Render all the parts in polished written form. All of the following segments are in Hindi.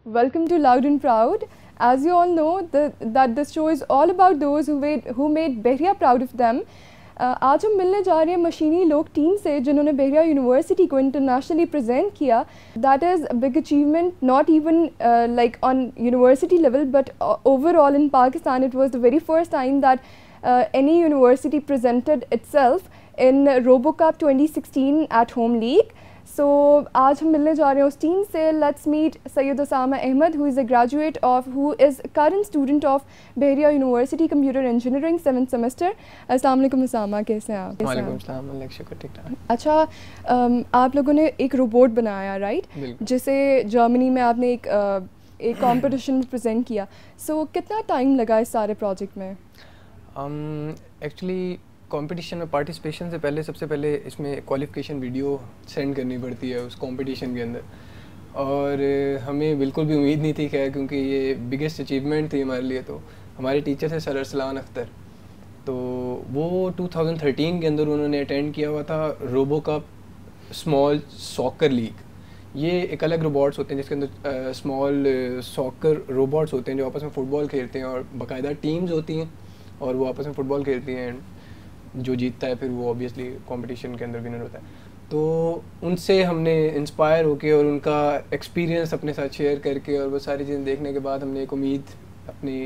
Welcome to Loud and Proud. As you all know, that this show is all about those who made Behriya proud of them. आज हम मिलने जा रहे हैं मशीनी लोग टीम से जिन्होंने बेहरिया यूनिवर्सिटी को इंटरनेशनली प्रेजेंट किया. That is big achievement, not even like on university level but overall in Pakistan. It was the very first time that any university presented itself in RoboCup 2016 at home league. So आज हम मिलने जा रहे हैं उस टीम से. Let's meet Sayyid Osama Ahmed, who is a graduate of, who is current student of Behriya University Computer Engineering 7th semester. अस्सलाम वालेकुम उसामा, कैसे हैं आप? वालेकुम सलाम, शुक्र ठीक ठाक. अच्छा, आप लोगों ने एक रोबोट बनाया, राइट, जिसे जर्मनी में आपने एक कंपटीशन में प्रेजेंट किया. सो कितना टाइम लगा इस सारे प्रोजेक्ट में? एक्चुअली कंपटीशन में पार्टिसिपेशन से पहले सबसे पहले इसमें क्वालिफिकेशन वीडियो सेंड करनी पड़ती है उस कंपटीशन के अंदर, और हमें बिल्कुल भी उम्मीद नहीं थी खैर, क्योंकि ये बिगेस्ट अचीवमेंट थी हमारे लिए. तो हमारे टीचर थे सर अरसलान अख्तर, तो वो 2013 के अंदर उन्होंने अटेंड किया हुआ था रोबोकप स्मॉल सॉकर लीग. ये एक अलग रोबोट्स होते हैं जिसके अंदर स्मॉल सॉकर रोबोट्स होते हैं जो आपस में फ़ुटबॉल खेलते हैं, और बाकायदा टीम्स होती हैं और वो आपस में फ़ुटबॉल खेलती हैं. जो जीतता है फिर वो ऑब्वियसली कंपटीशन के अंदर विनर होता है. तो उनसे हमने इंस्पायर होके और उनका एक्सपीरियंस अपने साथ शेयर करके और वो सारी चीज़ें देखने के बाद हमने एक उम्मीद अपनी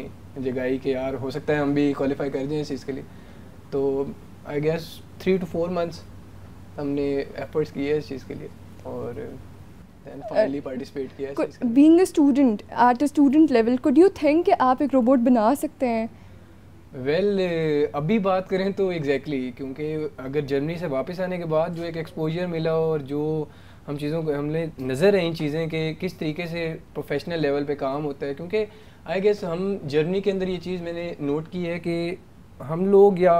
जगाई कि यार हो सकता है हम भी क्वालिफाई कर जाएं इस चीज़ के लिए. तो आई गेस 3 to 4 months हमने एफर्ट्स किए इस चीज़ के लिए और फाइनली पार्टिसिपेट किया. Being a student at a student level, could you think कि आप एक रोबोट बना सकते हैं? अभी बात करें तो एग्जैक्टली क्योंकि अगर जर्मनी से वापस आने के बाद जो एक एक्सपोजर मिला और जो हम चीज़ों को हमने नज़र आई चीज़ें कि किस तरीके से प्रोफेशनल लेवल पे काम होता है, क्योंकि आई गेस हम जर्मनी के अंदर ये चीज़ मैंने नोट की है कि हम लोग या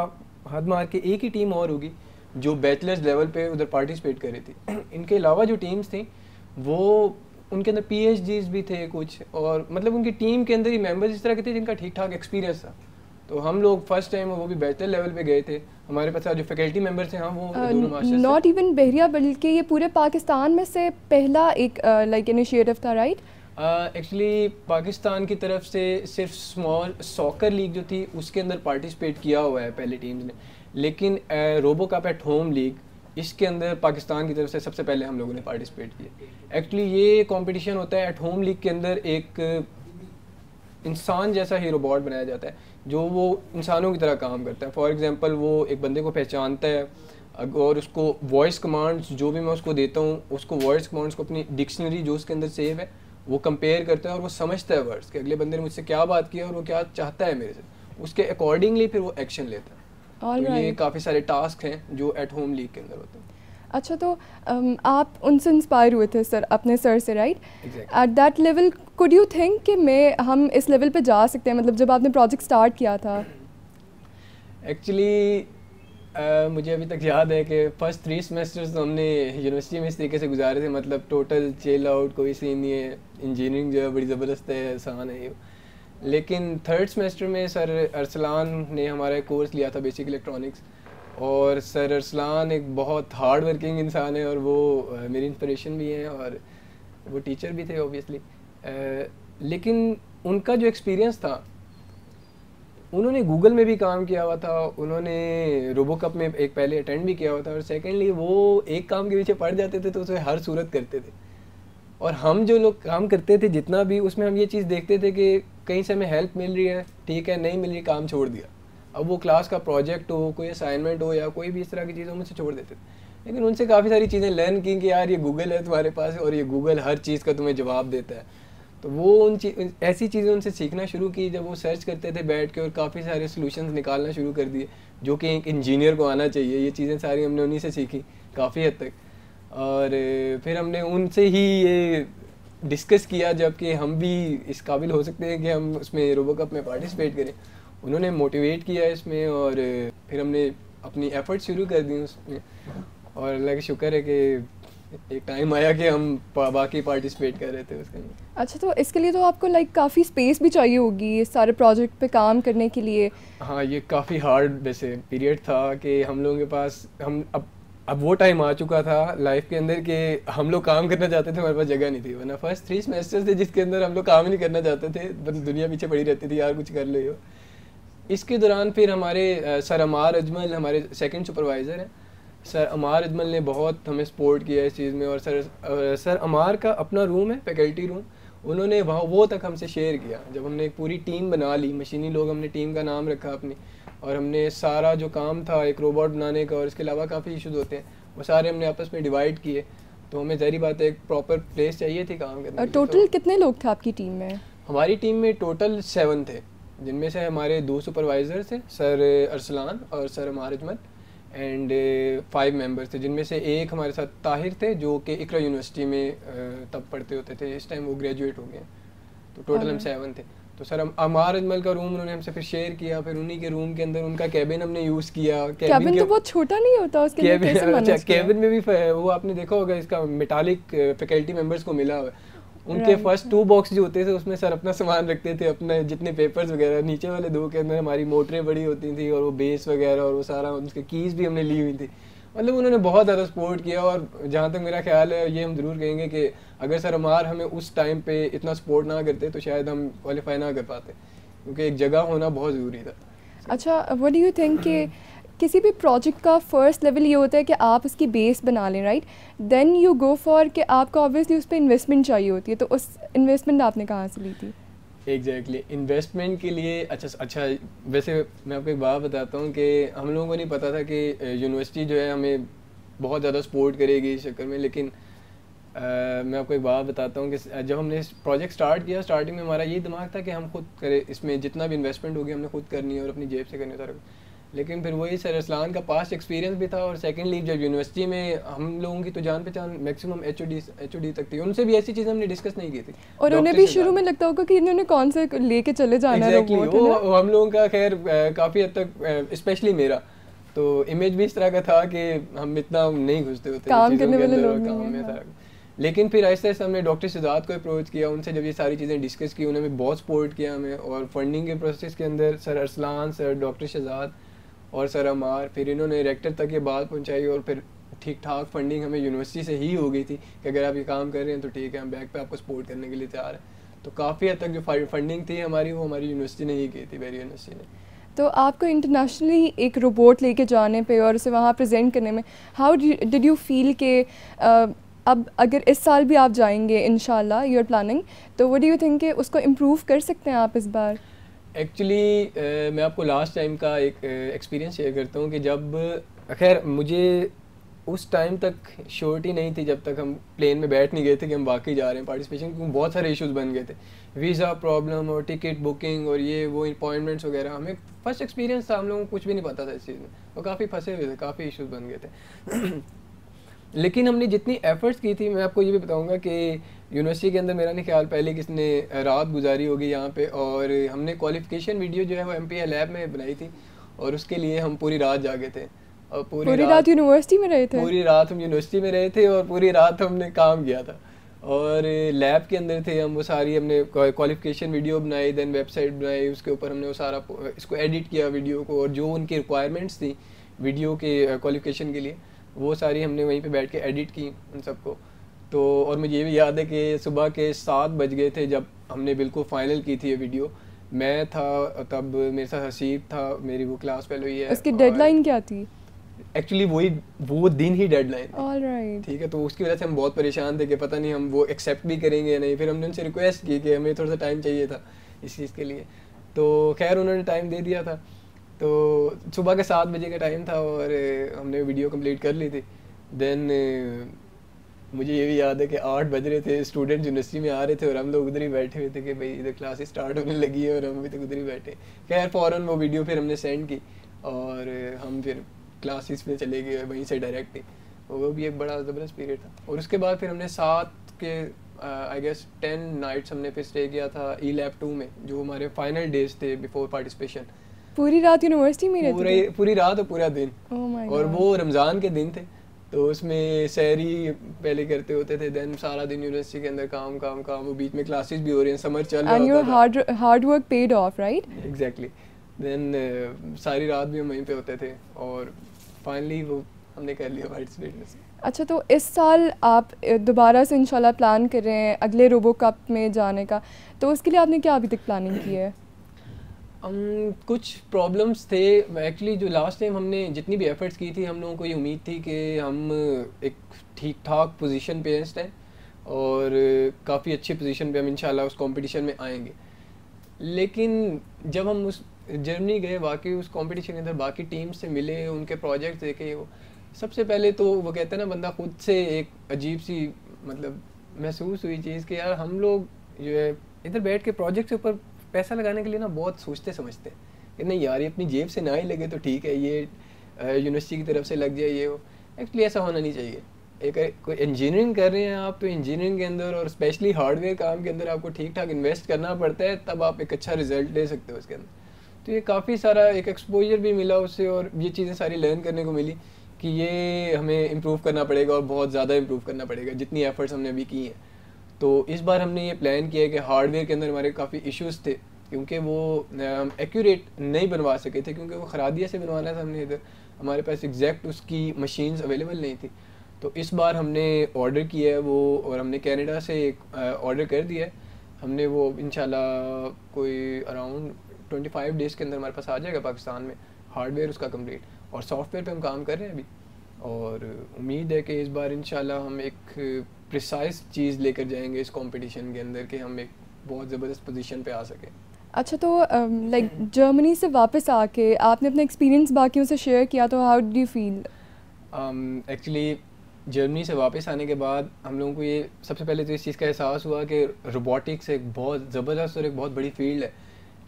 हद मार के एक ही टीम और होगी जो बैचलर्स लेवल पे उधर पार्टिसिपेट कर रही थी. इनके अलावा जो टीम्स थी वो उनके अंदर PhDs भी थे कुछ, और मतलब उनकी टीम के अंदर ही मेंबर्स इस तरह के थे जिनका ठीक ठाक एक्सपीरियंस था. तो हम लोग फर्स्ट टाइम वो भी बैचलर लेवल पे गए थे. हमारे पास जो फैकल्टी मेंबर्स हैं वो दोनों मास्टर्स, नॉट इवन बहरिया बल्कि ये पूरे पाकिस्तान में से पहला एक लाइक इनिशिएटिव था, राइट? एक्चुअली पाकिस्तान की तरफ से सिर्फ स्मॉल सॉकर लीग जो थी उसके अंदर पार्टिसिपेट किया हुआ है पहले टीम्स ने, लेकिन रोबोकप एट होम लीग इसके अंदर पाकिस्तान की तरफ से सबसे पहले हम लोगों ने पार्टिसिपेट किया. एक्चुअली ये कंपटीशन होता है एट होम लीग के अंदर, एक इंसान जैसा ही रोबोट बनाया जाता है जो वो इंसानों की तरह काम करता है. फॉर एग्जांपल वो एक बंदे को पहचानता है और उसको वॉइस कमांड्स जो भी मैं उसको देता हूँ उसको वॉइस कमांड्स को अपनी डिक्शनरी जो उसके अंदर सेव है वो कंपेयर करता है और वो समझता है वर्ड्स कि अगले बंदे ने मुझसे क्या बात की और वो क्या चाहता है मेरे से, उसके अकॉर्डिंगली फिर वो एक्शन लेता है. तो ये काफ़ी सारे टास्क हैं जो एट होम लीग के अंदर होते हैं. अच्छा, तो आप उनसे इंस्पायर हुए थे सर, अपने सर से, right? At that level could you think कि हम इस लेवल पे जा सकते हैं, मतलब जब आपने प्रोजेक्ट स्टार्ट किया था? एक्चुअली मुझे अभी तक याद है कि फर्स्ट 3 सेमेस्टर्स तो हमने यूनिवर्सिटी में इस तरीके से गुजारे थे, मतलब टोटल चिल आउट, कोई सीन नहीं है. इंजीनियरिंग जो है बड़ी ज़बरदस्त है, आसान है ये. लेकिन 3rd सेमेस्टर में सर अरसलान ने हमारा कोर्स लिया था बेसिक इलेक्ट्रॉनिक्स, और सर अरसलान एक बहुत हार्ड वर्किंग इंसान है और वो मेरी इंस्पिरेशन भी हैं और वो टीचर भी थे ऑब्वियसली. लेकिन उनका जो एक्सपीरियंस था, उन्होंने गूगल में भी काम किया हुआ था, उन्होंने रोबोकप में एक पहले अटेंड भी किया हुआ था, और सेकेंडली वो एक काम के पीछे पड़ जाते थे तो उसे हर सूरत करते थे. और हम जो लोग काम करते थे जितना भी, उसमें हम ये चीज़ देखते थे कि कहीं से हमें हेल्प मिल रही है ठीक है, नहीं मिल रही काम छोड़ दिया. अब वो क्लास का प्रोजेक्ट हो, कोई असाइनमेंट हो या कोई भी इस तरह की चीज़ हो, मुझसे छोड़ देते थे. लेकिन उनसे काफ़ी सारी चीज़ें लर्न की कि यार ये गूगल है तुम्हारे पास और ये गूगल हर चीज़ का तुम्हें जवाब देता है. तो वो ऐसी चीज़ें उनसे सीखना शुरू की जब वो सर्च करते थे बैठ के, और काफ़ी सारे सॉल्यूशंस निकालना शुरू कर दिए जो कि एक इंजीनियर को आना चाहिए. ये चीज़ें सारी हमने उन्हीं से सीखी काफ़ी हद तक, और फिर हमने उनसे ही ये डिस्कस किया जबकि हम भी इस काबिल हो सकते हैं कि हम उसमें रोबोकप में पार्टिसिपेट करें. उन्होंने मोटिवेट किया इसमें और फिर हमने अपनी एफर्ट शुरू कर दी उसमें, और अल्लाह का शुक्र है कि एक टाइम आया कि हम बाकी पार्टिसिपेट कर रहे थे उसके अंदर. अच्छा, तो इसके लिए तो आपको लाइक काफ़ी स्पेस भी चाहिए होगी इस सारे प्रोजेक्ट पे काम करने के लिए. हाँ, ये काफ़ी हार्ड वैसे पीरियड था कि हम लोगों के पास, हम अब अब वो टाइम आ चुका था लाइफ के अंदर कि हम लोग काम करना चाहते थे, हमारे पास जगह नहीं थी। वरना फर्स्ट 3 सेमेस्टर्स थे जिसके अंदर हम लोग काम ही नहीं करना चाहते थे, दुनिया पीछे पड़ी रहती थी, यार कुछ कर लो। इसके दौरान फिर हमारे सर अमार अजमल हमारे सेकंड सुपरवाइज़र हैं। सर अमार अजमल ने बहुत हमें सपोर्ट किया इस चीज़ में। और सर अमार का अपना रूम है, फैकल्टी रूम, उन्होंने वहाँ वो तक हमसे शेयर किया। जब हमने एक पूरी टीम बना ली, मशीनी लोग, हमने टीम का नाम रखा अपनी, और हमने सारा जो काम था एक रोबोट बनाने का और इसके अलावा काफ़ी इश्यूज होते हैं, वो सारे हमने आपस में डिवाइड किए। तो हमें ज़ाहिर बात है एक प्रॉपर प्लेस चाहिए थी काम करने के लिए। टोटल कितने लोग थे आपकी टीम में? हमारी टीम में टोटल 7 थे, जिनमें से हमारे 2 सुपरवाइज़र थे, सर अरसलान और sir Ammar Ajmal, and 5 members थे, जिनमें से एक हमारे साथ ताहिर थे जो कि इकरा यूनिवर्सिटी में तब पढ़ते होते थे, इस टाइम वो ग्रेजुएट हो गए। तो टोटल हम 7 थे। तो सर अमार अजमल का रूम उन्होंने हमसे फिर शेयर किया, फिर उन्हीं के रूम के अंदर उनका कैबिन हमने यूज़ किया। कैबिन तो बहुत छोटा नहीं होता, उसके लिए कैसे मैनेज किया? कैबिन में भी वो आपने देखा होगा, इसका मेटालिक फैकल्टी मेंबर्स को मिला हुआ है। उनके फर्स्ट 2 बॉक्स जो होते थे उसमें सर अपना सामान रखते थे, अपने जितने पेपर्स वगैरह। नीचे वाले 2 के अंदर हमारी मोटरें बड़ी होती थी और वो बेस वगैरह और वो सारा, उसके कीज़ भी हमने ली हुई थी। मतलब उन्होंने बहुत ज़्यादा सपोर्ट किया। और जहाँ तक मेरा ख्याल है, ये हम ज़रूर कहेंगे कि अगर सर अमार हमें उस टाइम पे इतना सपोर्ट ना करते तो शायद हम क्वालिफाई ना कर पाते, क्योंकि एक जगह होना बहुत ज़रूरी था। अच्छा, व्हाट डू यू थिंक कि किसी भी प्रोजेक्ट का फर्स्ट लेवल ये होता है कि आप उसकी बेस बना लें, right? Then you go for कि आपको ऑब्वियसली उस पर इन्वेस्टमेंट चाहिए होती है, तो उस इन्वेस्टमेंट आपने कहाँ से ली थी? एग्जैक्टली इन्वेस्टमेंट के लिए अच्छा वैसे मैं आपको एक बात बताता हूँ कि हम लोगों को नहीं पता था कि यूनिवर्सिटी जो है हमें बहुत ज़्यादा सपोर्ट करेगी इस चक्कर में। लेकिन मैं आपको एक बात बताता हूँ कि जब हमने प्रोजेक्ट स्टार्ट किया, स्टार्टिंग में हमारा यही दिमाग था कि हम खुद करें, इसमें जितना भी इन्वेस्टमेंट होगी हमने खुद करनी है और अपनी जेब से करनी है सारा। लेकिन फिर वही सर अरसलान का पास्ट एक्सपीरियंस भी था, और सेकेंडली जब यूनिवर्सिटी में हम लोगों की तो जान पहचान मैक्सिमम एचओडी तक थी, उनसे भी ऐसी चीज़ें हमने डिस्कस नहीं की थी। और उन्हें भी शुरू में लगता होगा कि इन्होंने कौन से लेके चले जाना है रोबोट, है ना? वो हम लोगों का खैर काफ़ी हद तक, स्पेशली मेरा तो इमेज भी इस तरह का था कि हम इतना नहीं घुसते होते काम करने वाले लोग काम में था। लेकिन फिर आहिस्ता आहिस्ता हमने डॉक्टर शहजाद को अप्रोच किया, उनसे जब ये सारी चीज़ें डिस्कस की, उन्होंने बहुत सपोर्ट किया हमें। और फंडिंग के प्रोसेस के अंदर sir Arsalan, sir doctor Shahzad और सर अमार, फिर इन्होंने रेक्टर तक ये बात पहुंचाई, और फिर ठीक ठाक फंडिंग हमें यूनिवर्सिटी से ही हो गई थी कि अगर आप ये काम कर रहे हैं तो ठीक है, हम बैक पे आपको सपोर्ट करने के लिए तैयार हैं। तो काफ़ी हद तक जो फंडिंग थी हमारी, वो हमारी यूनिवर्सिटी ने ही की थी, वेरी यूनिवर्सिटी ने। तो आपको इंटरनेशनली एक रोबोट लेके जाने पे और उसे वहाँ प्रेजेंट करने में हाउ डिड यू फील के अब अगर इस साल भी आप जाएंगे इंशाल्लाह, यू आर प्लानिंग, तो व्हाट डू यू थिंक कि उसको इम्प्रूव कर सकते हैं आप इस बार? एक्चुअली मैं आपको लास्ट टाइम का एक एक्सपीरियंस शेयर करता हूँ कि जब खैर मुझे उस टाइम तक श्योरिटी नहीं थी जब तक हम प्लेन में बैठ नहीं गए थे कि हम वाकई जा रहे हैं पार्टिसिपेशन, क्योंकि बहुत सारे इश्यूज बन गए थे, वीज़ा प्रॉब्लम और टिकट बुकिंग और ये वो अपॉइंटमेंट्स वगैरह। हमें फर्स्ट एक्सपीरियंस था, हम लोगों को कुछ भी नहीं पता था इस चीज़ में, और काफ़ी फंसे हुए थे, काफ़ी इश्यूज बन गए थे। लेकिन हमने जितनी एफर्ट्स की थी, मैं आपको ये भी बताऊंगा कि यूनिवर्सिटी के अंदर मेरा नहीं ख्याल पहले किसने रात गुजारी होगी यहाँ पे, और हमने क्वालिफिकेशन वीडियो जो है वो MPI लैब में बनाई थी, और उसके लिए हम पूरी रात जागे थे। और पूरी रात यूनिवर्सिटी में रहे थे? पूरी रात हम यूनिवर्सिटी में रहे थे और पूरी रात हमने काम किया था, और लैब के अंदर थे हम। वो सारी हमने क्वालिफिकेशन वीडियो बनाई, देन वेबसाइट बनाई, उसके ऊपर हमने वो सारा इसको एडिट किया वीडियो को, और जो उनकी रिक्वायरमेंट्स थी वीडियो के क्वालिफिकेशन के लिए वो सारी हमने वहीं पे बैठ के एडिट की उन सबको। तो और मुझे ये भी याद है कि सुबह के 7 बज गए थे जब हमने बिल्कुल फाइनल की थी ये वीडियो। मैं था तब, मेरे साथ हसीब था, मेरी वो क्लास फेलो ही है। उसकी डेडलाइन क्या थी? एक्चुअली वो दिन ही डेडलाइन, ऑलराइट, ठीक है। तो उसकी वजह से हम बहुत परेशान थे कि पता नहीं हम वो एक्सेप्ट भी करेंगे या नहीं। फिर हमने उनसे रिक्वेस्ट की कि हमें थोड़ा सा टाइम चाहिए था इस चीज़ के लिए, तो खैर उन्होंने टाइम दे दिया था। तो सुबह के 7 बजे का टाइम था और हमने वीडियो कंप्लीट कर ली थी। देन मुझे ये भी याद है कि 8 बज रहे थे, स्टूडेंट यूनिवर्सिटी में आ रहे थे और हम लोग उधर ही बैठे हुए थे कि भाई इधर क्लासेस स्टार्ट होने लगी है और हम अभी तक उधर ही बैठे। खैर फ़ौरन वो वीडियो फिर हमने सेंड की और हम फिर क्लासेस में चले गए वहीं से डायरेक्ट ही। वो भी एक बड़ा ज़बरदस्त पीरियड था। और उसके बाद फिर हमने 7 के आई गेस 10 नाइट्स हमने फिर स्टे किया था E-Lab 2 में, जो हमारे फाइनल डेज थे बिफोर पार्टिसिपेशन। पूरी रात यूनिवर्सिटी में रहते थे? पूरी रात और पूरा दिन। और वो रमज़ान के दिन थे, तो उसमें सहरी पहले करते होते थे, देन सारा दिन यूनिवर्सिटी के अंदर काम काम काम, वो बीच में क्लासेस भी हो रही हैं, समर चल रहा होता था। And your hard work paid off, right? Exactly. Then सारी रात भी हम वहीं पे होते थे और फाइनली वो हमने कर लिया पार्टिसिपेट में। अच्छा, तो इस साल आप दोबारा से इंशाल्लाह प्लान कर रहे हैं अगले रोबो कप में जाने का, तो उसके लिए आपने क्या अभी तक प्लानिंग की है? कुछ प्रॉब्लम्स थे एक्चुअली। जो लास्ट टाइम हमने जितनी भी एफर्ट्स की थी, हम लोगों को ये उम्मीद थी कि हम एक ठीक ठाक पोजीशन पे हैं और काफ़ी अच्छी पोजीशन पे हम इंशाल्लाह उस कंपटीशन में आएंगे। लेकिन जब हम उस जर्मनी गए, वाकई उस कंपटीशन के अंदर बाकी टीम से मिले, उनके प्रोजेक्ट देखे, वो सबसे पहले तो वो कहते हैं ना, बंदा खुद से एक अजीब सी मतलब महसूस हुई चीज़ कि यार हम लोग जो है इधर बैठ के प्रोजेक्ट के ऊपर पैसा लगाने के लिए ना बहुत सोचते समझते हैं कि नहीं यार, ये अपनी जेब से ना ही लगे तो ठीक है, ये यूनिवर्सिटी की तरफ से लग जाए, ये वो। एक्चुअली ऐसा होना नहीं चाहिए। एक कोई इंजीनियरिंग कर रहे हैं आप, तो इंजीनियरिंग के अंदर और स्पेशली हार्डवेयर काम के अंदर आपको ठीक ठाक इन्वेस्ट करना पड़ता है, तब आप एक अच्छा रिजल्ट ले सकते हो उसके अंदर। तो ये काफ़ी सारा एक एक्सपोजर भी मिला उससे, और ये चीज़ें सारी लर्न करने को मिली कि ये हमें इम्प्रूव करना पड़ेगा और बहुत ज़्यादा इम्प्रूव करना पड़ेगा जितनी एफर्ट्स हमने अभी की हैं। तो इस बार हमने ये प्लान किया है कि हार्डवेयर के अंदर हमारे काफ़ी इश्यूज़ थे, क्योंकि वो हम एक्यूरेट नहीं बनवा सके थे, क्योंकि वो खरादिया से बनवाना था हमने इधर, हमारे पास एग्जैक्ट उसकी मशीन्स अवेलेबल नहीं थी। तो इस बार हमने ऑर्डर किया है वो, और हमने कनाडा से एक ऑर्डर कर दिया है हमने। वो इंशाल्लाह कोई अराउंड 25 डेज़ के अंदर हमारे पास आ जाएगा पाकिस्तान में, हार्डवेयर उसका कंप्लीट। और सॉफ्टवेयर पे हम काम कर रहे हैं अभी, और उम्मीद है कि इस बार इंशाल्लाह हम एक प्रिसाइज चीज़ लेकर जाएंगे इस कंपटीशन के अंदर कि हम एक बहुत ज़बरदस्त पोजीशन पे आ सकें। अच्छा, तो लाइक जर्मनी से वापस आके आपने अपना एक्सपीरियंस बाकियों से शेयर किया, तो how do you feel? Actually Germany से वापस आने के बाद हम लोगों को ये सबसे पहले तो इस चीज़ का एहसास हुआ कि रोबोटिक्स एक बहुत ज़बरदस्त और एक बहुत बड़ी फील्ड है,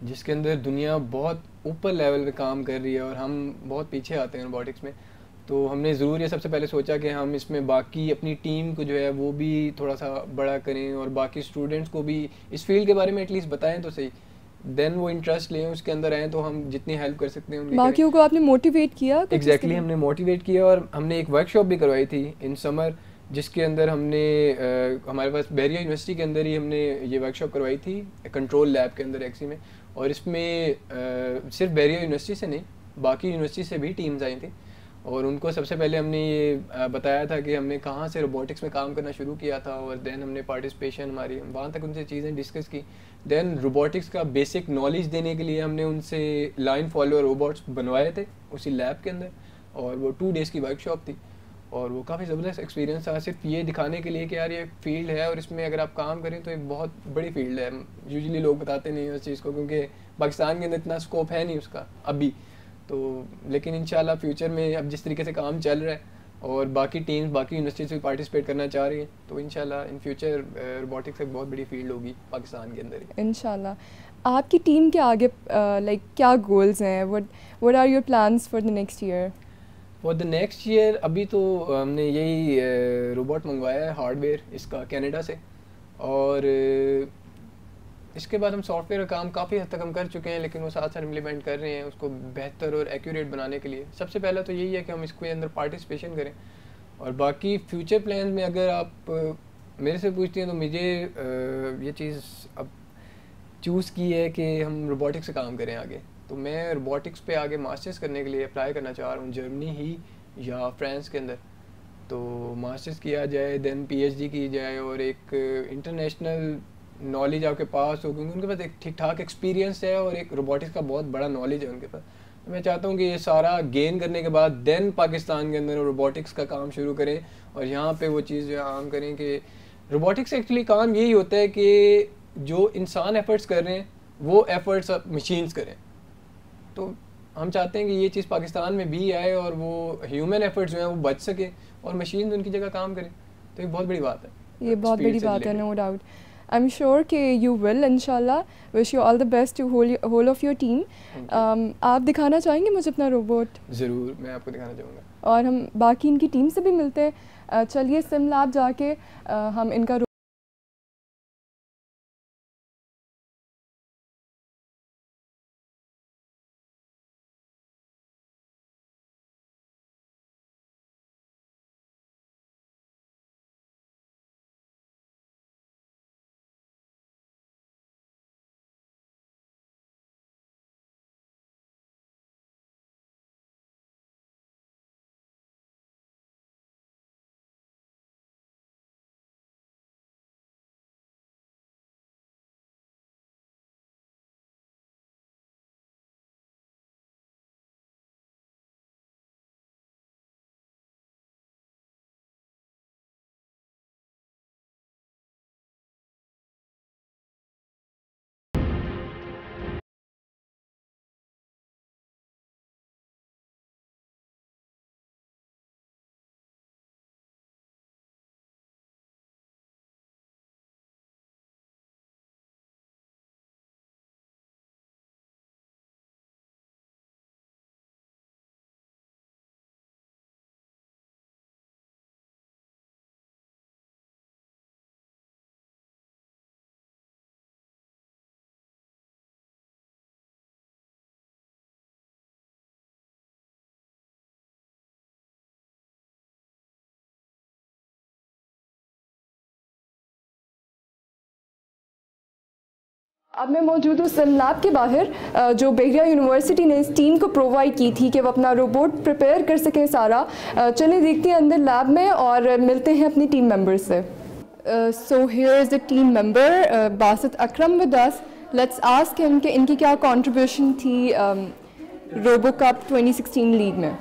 जिसके अंदर दुनिया बहुत ऊपर लेवल पे काम कर रही है और हम बहुत पीछे आते हैं रोबोटिक्स में। तो हमने ज़रूर ये सबसे पहले सोचा कि हम इसमें बाकी अपनी टीम को जो है वो भी थोड़ा सा बड़ा करें, और बाकी स्टूडेंट्स को भी इस फील्ड के बारे में एटलीस्ट बताएं तो सही, देन वो इंटरेस्ट लें उसके अंदर आएँ, तो हम जितनी हेल्प कर सकते हैं उनकी करें। बाकियों को आपने मोटिवेट किया कुछ इसके एग्जैक्टली लिए? हमने मोटिवेट किया, और हमने एक वर्कशॉप भी करवाई थी इन समर, जिसके अंदर हमने हमारे पास बैरिया यूनिवर्सिटी के अंदर ही हमने ये वर्कशॉप करवाई थी कंट्रोल लैब के अंदर एक्सी में। और इसमें सिर्फ बैरिया यूनिवर्सिटी से नहीं, बाकी यूनिवर्सिटी से भी टीम्स आई थी, और उनको सबसे पहले हमने ये बताया था कि हमने कहाँ से रोबोटिक्स में काम करना शुरू किया था, और देन हमने पार्टिसिपेशन हमारी वहाँ तक उनसे चीज़ें डिस्कस की। देन रोबोटिक्स का बेसिक नॉलेज देने के लिए हमने उनसे लाइन फॉलोअर रोबोट्स बनवाए थे उसी लैब के अंदर, और वो 2 डेज़ की वर्कशॉप थी, और वो काफ़ी ज़बरदस्त एक्सपीरियंस था, सिर्फ ये दिखाने के लिए कि यार ये फील्ड है और इसमें अगर आप काम करें तो एक बहुत बड़ी फील्ड है। यूजुअली लोग बताते नहीं उस चीज़ को, क्योंकि पाकिस्तान के अंदर इतना स्कोप है नहीं उसका अभी तो। लेकिन इंशाल्लाह फ्यूचर में अब जिस तरीके से काम चल रहा है और बाकी टीम्स बाकी यूनिवर्सिटीज़ भी पार्टिसिपेट करना चाह रही हैं, तो इंशाल्लाह इन फ्यूचर रोबोटिक्स एक बहुत बड़ी फील्ड होगी पाकिस्तान के अंदर ही। इंशाल्लाह। आपकी टीम के आगे लाइक क्या गोल्स हैं? What are your plans for the next year? For the next year अभी तो हमने यही रोबोट मंगवाया है हार्डवेयर इसका कनाडा से, और इसके बाद हम सॉफ्टवेयर का काम काफ़ी हद तक हम कर चुके हैं, लेकिन वो साथ साथ इम्प्लीमेंट कर रहे हैं उसको बेहतर और एक्यूरेट बनाने के लिए। सबसे पहला तो यही है कि हम इसके अंदर पार्टिसिपेशन करें, और बाकी फ्यूचर प्लान में अगर आप मेरे से पूछती हैं तो मुझे ये चीज़ अब चूज़ की है कि हम रोबोटिक्स से काम करें आगे। तो मैं रोबोटिक्स पे आगे मास्टर्स करने के लिए अप्लाई करना चाह रहा हूँ, जर्मनी ही या फ्रांस के अंदर। तो मास्टर्स किया जाए, देन पीएचडी की जाए, और एक इंटरनेशनल नॉलेज आपके पास हो, क्योंकि उनके पास एक ठीक ठाक एक्सपीरियंस है और एक रोबोटिक्स का बहुत बड़ा नॉलेज है उनके पास। तो मैं चाहता हूँ कि ये सारा गेन करने के बाद देन पाकिस्तान के अंदर रोबोटिक्स का काम शुरू करें, और यहाँ पे वो चीज़ जो है आम करें कि रोबोटिक्स एक्चुअली काम यही होता है कि जो इंसान एफर्ट्स कर रहे हैं वो एफर्ट्स मशीन्स करें। तो हम चाहते हैं कि ये चीज़ पाकिस्तान में भी आए, और वो ह्यूमन एफर्ट्स जो हैं वो बच सके और मशीन उनकी जगह काम करें। तो एक बहुत बड़ी बात है, ये बहुत स्पीड बड़ी से बात है, related. No doubt. I am sure कि यू विल इंशाल्लाह। Wish you all the best to whole of your team. Thank you. आप दिखाना चाहेंगे मुझे अपना रोबोट? ज़रूर, मैं आपको दिखाना चाहूँगा। और हम बाकी इनकी टीम से भी मिलते हैं। चलिए सिम लैब जाके हम इनका अब मैं मौजूद हूँ सन लैब के बाहर, जो बहरिया यूनिवर्सिटी ने इस टीम को प्रोवाइड की थी कि वो अपना रोबोट प्रिपेयर कर सकें सारा। चलिए देखते हैं अंदर लैब में और मिलते हैं अपनी टीम मेंबर से। So here is the team member Basit Akram with us. Let's ask him कि इनकी क्या कंट्रीब्यूशन थी रोबो कप 2016 लीग में।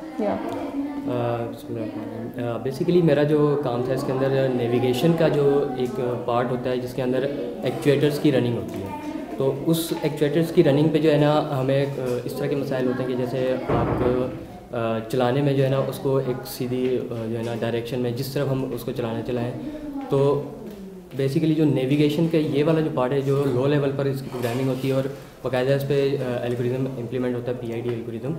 बेसिकली मेरा जो काम था इसके अंदर नेविगेशन का जो एक पार्ट होता है जिसके अंदर एक्चुएटर्स की रनिंग होती है। तो उस एक्चुएटर्स की रनिंग पे जो है ना हमें इस तरह के मसाइल होते हैं कि जैसे आप चलाने में जो है ना उसको एक सीधी जो है ना डायरेक्शन में जिस तरफ हम उसको चलाएं तो बेसिकली जो नेविगेशन का ये वाला जो पार्ट है जो लो लेवल पर इसकी प्रोग्रामिंग होती है और बाकायदा इस पर एल्गोरिदम इम्प्लीमेंट होता है, PID एल्गोरिदम,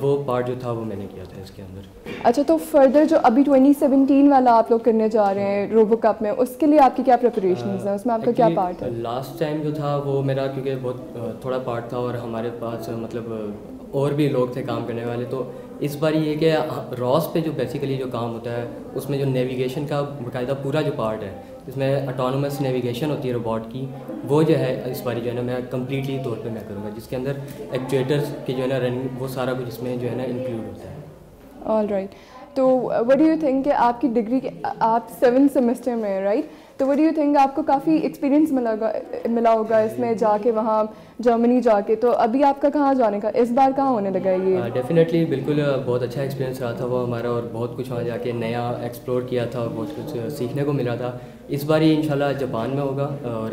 वो पार्ट जो था वो मैंने किया था इसके अंदर। अच्छा, तो फर्दर जो अभी 2017 वाला आप लोग करने जा रहे हैं रोबो कप में, उसके लिए आपकी क्या प्रिपरेशंस हैं, उसमें आपका क्या पार्ट है? लास्ट टाइम जो था वो मेरा क्योंकि बहुत थोड़ा पार्ट था और हमारे पास मतलब और भी लोग थे काम करने वाले, तो इस बार ये कि रॉस पे जो बेसिकली जो काम होता है उसमें जो नेविगेशन का बाकायदा पूरा जो पार्ट है इसमें ऑटोनोमस नेविगेशन होती है रोबोट की, वो जो है इस बार जो है ना मैं कम्प्लीटली तौर पे मैं करूँगा, जिसके अंदर एक्चुएटर्स की जो है ना रनिंग वो सारा कुछ इसमें जो है ना इंक्लूड होता है। ऑल राइट, तो व्हाट डू यू थिंक कि आपकी डिग्री आप 7th सेमेस्टर में है, राइट? तो व्हाट डू यू थिंक आपको काफ़ी एक्सपीरियंस मिला होगा इसमें जाके, वहाँ जर्मनी जाके, तो अभी आपका कहाँ जाने का, इस बार कहाँ होने लगा ये? डेफिनेटली बिल्कुल बहुत अच्छा एक्सपीरियंस रहा था वो हमारा, और बहुत कुछ वहाँ जाके नया एक्सप्लोर किया था और बहुत कुछ सीखने को मिला था। इस बार ये इंशाल्लाह जापान में होगा और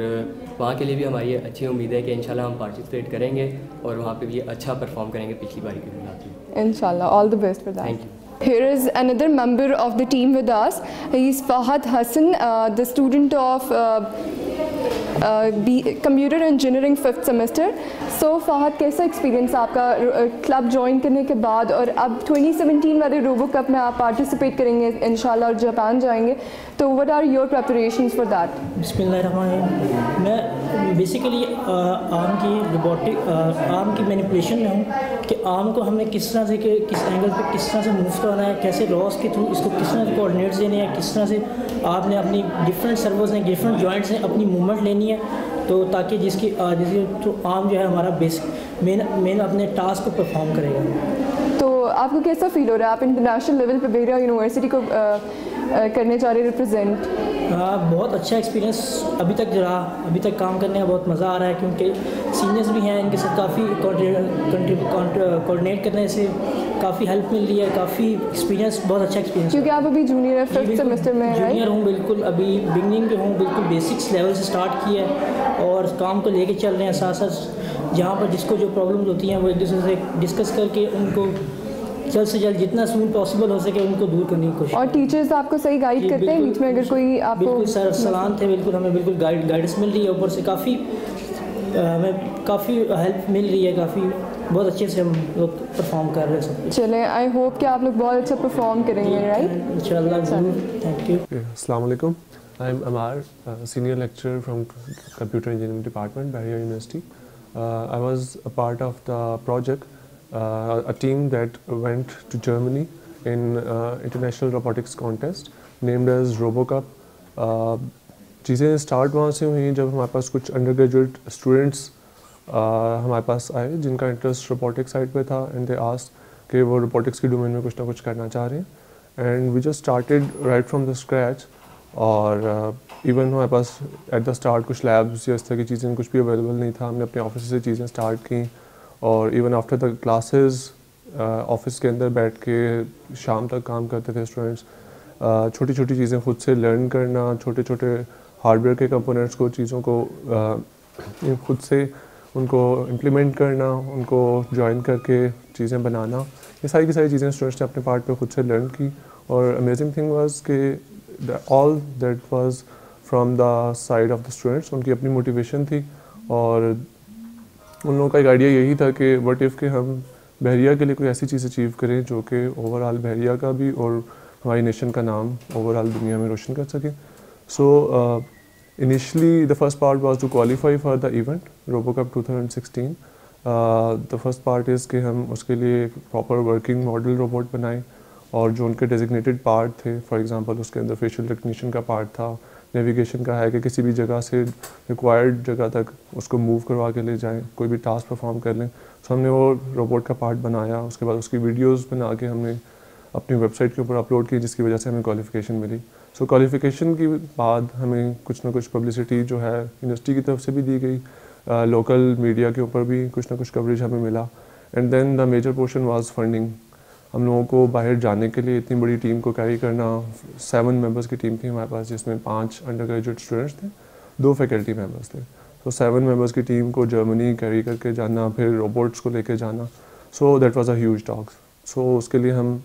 वहाँ के लिए भी हमारी अच्छी उम्मीद है कि इंशाल्लाह हम पार्टिसिपेट करेंगे और वहाँ पे भी अच्छा परफॉर्म करेंगे पिछली बारी की बुलाती। इंशाल्लाह, all the best for that. Thank you. Here is another member of the team with us. He is Fahad Hassan, the student of Computer Engineering 5th semester. So Fahad, कैसा एक्सपीरियंस आपका क्लब ज्वाइन करने के बाद, और अब 2017 वाले रोबो कप में आप पार्टिसिपेट करेंगे इंशाल्लाह और जापान जाएंगे, तो what are your preparations for that? बिस्मिल्लाहिर्रहमानिर्रहीम। मैं बेसिकली आर्म की रोबोटिक आर्म की मैनिपुलेशन में हूँ कि आर्म को हमें किस तरह से किस एंगल पे किस तरह से मूव करना है, कैसे रॉस के थ्रू इसको किस तरह से कोऑर्डिनेट्स देने हैं, किस तरह से आपने अपनी डिफरेंट सर्वर्स हैं, डिफरेंट जॉइंट्स हैं, अपनी मूवमेंट लेनी है, तो ताकि जिसकी थ्रू आर्म जो है हमारा बेसिक मेन अपने टास्क को परफॉर्म करेगा। तो आपको कैसा फील हो रहा है, आप इंटरनेशनल लेवल पे बहरिया यूनिवर्सिटी को करने जा रहे रिप्रेजेंट? बहुत अच्छा एक्सपीरियंस अभी तक रहा, अभी तक काम करने का बहुत मज़ा आ रहा है क्योंकि सीनियर्स भी हैं, इनके साथ काफ़ी कोऑर्डिनेट करने से काफ़ी हेल्प मिल रही है, काफ़ी एक्सपीरियंस, बहुत अच्छा एक्सपीरियंस। क्योंकि आप अभी जूनियर है, 5th सेमेस्टर में, जूनियर हूँ बिल्कुल, अभी बिगनिंग पे हूँ, बिल्कुल बेसिक्स लेवल से स्टार्ट किया है और काम को लेके चल रहे हैं साथ साथ। जहाँ पर जिसको जो प्रॉब्लम्स होती हैं वो एक दूसरे से डिस्कस करके उनको जल्द से जल्द जितना सून पॉसिबल हो सके उनको दूर करने की कोशिश। और टीचर्स आपको सही गाइड करते हैं बीच में अगर कोई आपको? बिल्कुल सर, सलाम थे, बिल्कुल हमें बिल्कुल गाइडेंस मिल रही है, ऊपर से काफ़ी हमें काफ़ी हेल्प मिल रही है, काफ़ी बहुत अच्छे से हम लोग परफॉर्म कर रहे हैं सब। चलें, आई होप कि आप लोग बहुत अच्छा परफॉर्म करेंगे, राइट? इंशाल्लाह ज़रूर। Thank you. अस्सलाम वालेकुम, I am Amar, senior lecturer from computer engineering department, Bahria university. I was a part of the project, a team that went to Germany in international robotics contest named as RoboCup. चीज़ें स्टार्ट वहाँ से हुई जब हमारे पास कुछ अंडर ग्रेजुएट स्टूडेंट्स हमारे पास आए जिनका इंटरेस्ट रोबोटिक्स साइड पे था, एंड दे आस्क्ड कि वो रोबोटिक्स की डोमेन में कुछ ना कुछ करना चाह रहे हैं, and we just started right from the scratch. और इवन हमारे पास एट द स्टार्ट कुछ लैब्स या इस तरह की चीज़ें कुछ भी अवेलेबल नहीं था, हमने अपने ऑफिस से चीज़ें स्टार्ट की, और even after the classes office के अंदर बैठ के शाम तक काम करते थे स्टूडेंट्स. छोटी छोटी चीज़ें खुद से लर्न करना, छोटे छोटे हार्डवेयर के कंपोनेंट्स को, चीज़ों को खुद से उनको इम्प्लीमेंट करना, उनको ज्वाइन करके चीज़ें बनाना, ये सारी की सारी चीज़ें स्टूडेंट्स ने अपने पार्ट पे खुद से लर्न की. और अमेजिंग थिंग वाज कि all that was from the side of the students. उनकी अपनी मोटिवेशन थी और उन लोगों का एक आइडिया यही था कि व्हाट इफ़ कि हम बहरिया के लिए कोई ऐसी चीज़ अचीव करें जो कि ओवरऑल बहरिया का भी और हमारी नेशन का नाम ओवरऑल दुनिया में रोशन कर सकें. सो initially the first part was to qualify for the event RoboCup 2016. The first part is कि हम उसके लिए एक प्रॉपर वर्किंग मॉडल रोबोट बनाएं और जो उनके डेजिग्नेटेड पार्ट थे, फॉर एग्जांपल उसके अंदर फेशियल रिकग्निशन का पार्ट था, नेविगेशन का है कि किसी भी जगह से रिक्वायर्ड जगह तक उसको मूव करवा के ले जाएं, कोई भी टास्क परफॉर्म कर लें। सो हमने वो रोबोट का पार्ट बनाया, उसके बाद उसकी वीडियोस बना के हमने अपनी वेबसाइट के ऊपर अपलोड की, जिसकी वजह से हमें क्वालिफ़िकेशन मिली। सो क्वालिफ़िकेशन के बाद हमें कुछ ना कुछ पब्लिसिटी जो है यूनिवर्सिटी की तरफ से भी दी गई, लोकल मीडिया के ऊपर भी कुछ ना कुछ कवरेज हमें मिला। And then the major portion was funding. हम लोगों को बाहर जाने के लिए इतनी बड़ी टीम को कैरी करना, 7 मेंबर्स की टीम थी हमारे पास, जिसमें 5 अंडर ग्रेजुएट स्टूडेंट्स थे, 2 फैकल्टी मेंबर्स थे। तो 7 मेंबर्स की टीम को जर्मनी कैरी करके जाना, फिर रोबोट्स को लेके जाना, so that was a huge task. So उसके लिए हम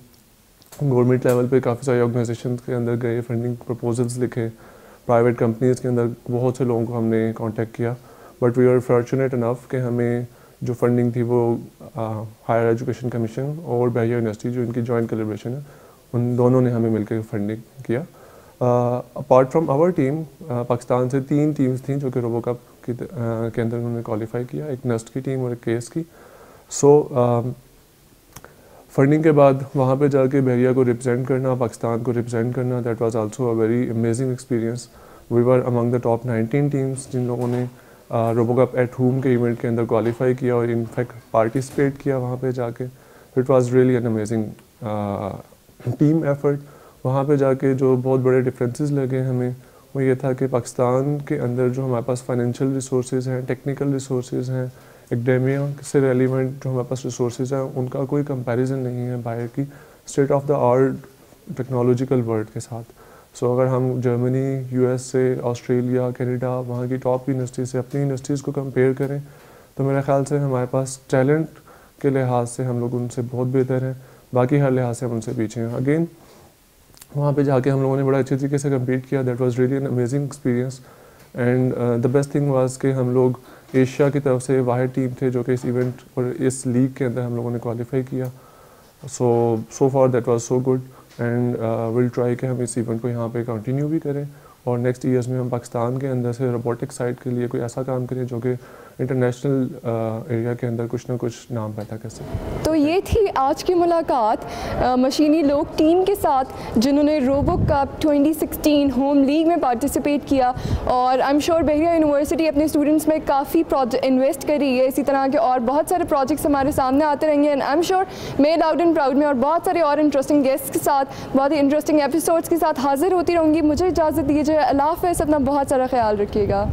गवर्नमेंट लेवल पे काफ़ी सारे ऑर्गेनाइजेशन के अंदर गए, फंडिंग प्रपोजल्स लिखे, प्राइवेट कंपनीज़ के अंदर बहुत से लोगों को हमने कांटेक्ट किया, but we are fortunate enough कि हमें जो फंडिंग थी वो हायर एजुकेशन कमीशन और बहरिया यूनिवर्सिटी जो इनकी जॉइंट कोलैबोरेशन है, उन दोनों ने हमें मिलकर फंडिंग किया। Apart from our team, Pakistan से 3 टीम्स थी जो कि रोबोकप के अंदर उन्होंने क्वालिफाई किया, एक नस्ट की टीम और एक केस की। सो फंडिंग के बाद वहाँ पे जाके बहरिया को रिप्रेजेंट करना, पाकिस्तान को रिप्रेजेंट करना, that was also a very amazing experience. We were among the top 19 teams जिन लोगों ने रोबोकप एट होम के इवेंट के अंदर क्वालिफाई किया और इनफैक्ट पार्टिसिपेट किया वहाँ पे जाके। It was really an amazing team effort. वहाँ पे जाके जो बहुत बड़े डिफरेंसेस लगे हमें वो ये था कि पाकिस्तान के अंदर जो हमारे पास फाइनेंशियल रिसोर्सेज हैं, टेक्निकल रिसोर्सेज हैं, एकेडेमिया से रेलिवेंट जो हमारे पास रिसोर्सेज हैं, उनका कोई कंपैरिजन नहीं है बाहर की state of the art technological world के साथ। सो अगर हम जर्मनी, यूएस से, ऑस्ट्रेलिया, कनाडा, वहाँ की टॉप यूनिवर्सिटी से अपनी यूनिवर्सिटीज़ को कंपेयर करें तो मेरे ख्याल से हमारे पास टैलेंट के लिहाज से हम लोग उनसे बहुत बेहतर हैं, बाकी हर लिहाज से हम उनसे पीछे हैं। अगेन वहाँ पे जाके हम लोगों ने बड़ा अच्छे तरीके से कम्पीट किया, that was really an amazing experience. And the best thing was कि हम लोग एशिया की तरफ से वाहिद टीम थे जो कि इस इवेंट और इस लीग के अंदर हम लोगों ने क्वालिफाई किया। So far that was so good and will try कि हम इस इवेंट को यहाँ पे कंटिन्यू भी करें और नेक्स्ट ईयर्स में हम पाकिस्तान के अंदर से रोबोटिक साइड के लिए कोई ऐसा काम करें जो कि इंटरनेशनल एरिया के अंदर कुछ ना कुछ नाम पैदा कर सके। तो ये थी आज की मुलाकात मशीनी लोग टीम के साथ जिन्होंने रोबोकप 2016 होम लीग में पार्टिसिपेट किया और आई एम श्योर बहरिया यूनिवर्सिटी अपने स्टूडेंट्स में काफ़ी प्रोजेक्ट इन्वेस्ट कर रही है। इसी तरह के और बहुत सारे प्रोजेक्ट्स हमारे सामने आते रहेंगे एंड आई एम श्योर मैं लाउड एंड प्राउड में और बहुत सारे और इंटरेस्टिंग गेस्ट के साथ, बहुत ही इंटरेस्टिंग एपिसोड्स के साथ हाजिर होती रहूँगी। मुझे इजाज़त दीजिए, अल्लाह हाफ़िज़, अपना बहुत सारा ख्याल रखिएगा।